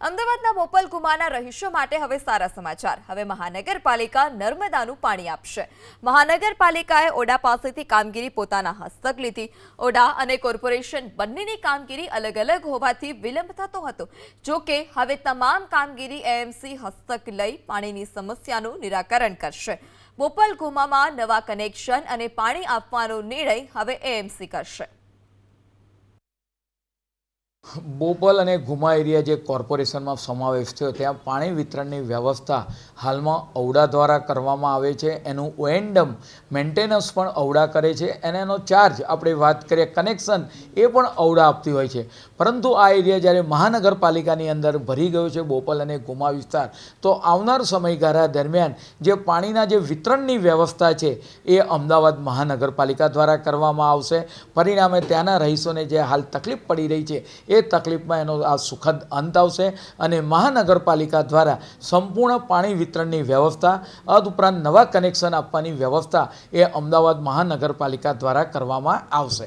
અમદાવાદના બોપલ ગુમાના રહીશો માટે હવે સારા સમાચાર। હવે મહાનગરપાલિકા નર્મદાનું પાણી આપશે। મહાનગરપાલિકાએ ઓડા પાસેથી કામગીરી પોતાના હસ્તક લીધી। ઓડા અને કોર્પોરેશન બંનેની કામગીરી અલગ અલગ હોવાથી વિલંબ થતો હતો। જો કે હવે તમામ કામગીરી એએમસી હસ્તક લઈ પાણીની સમસ્યાનું નિરાકરણ કરશે। બોપલ ગુમામાં નવા કનેક્શન અને પાણી આપવાનો નિર્ણય હવે એએમસી કરશે। બોપલ અને ગુમા એરિયા જે કોર્પોરેશનમાં સમાવેશ થયો ત્યાં પાણી વિતરણની વ્યવસ્થા હાલમાં ઔડા દ્વારા કરવામાં આવે છે। એનું ઓએનડમ મેન્ટેનન્સ પણ ઔડા કરે છે અને એનો ચાર્જ આપણે વાત કરીએ કનેક્શન એ પણ ઔડા આપતી હોય છે। પરંતુ આ એરિયા જ્યારે મહાનગરપાલિકાની અંદર ભરી ગયો છે બોપલ અને ગુમા વિસ્તાર, તો આવનાર સમયગાળા દરમિયાન જે પાણીના જે વિતરણની વ્યવસ્થા છે એ અમદાવાદ મહાનગરપાલિકા દ્વારા કરવામાં આવશે। પરિણામે ત્યાંના રહીશોને જે હાલ તકલીફ પડી રહી છે એ તકલીફમાં એનો આ સુખદ અંત આવશે અને મહાનગરપાલિકા દ્વારા સંપૂર્ણ પાણી વિતરણની વ્યવસ્થા ઉપરાંત નવા કનેક્શન આપવાની વ્યવસ્થા એ અમદાવાદ મહાનગરપાલિકા દ્વારા કરવામાં આવશે।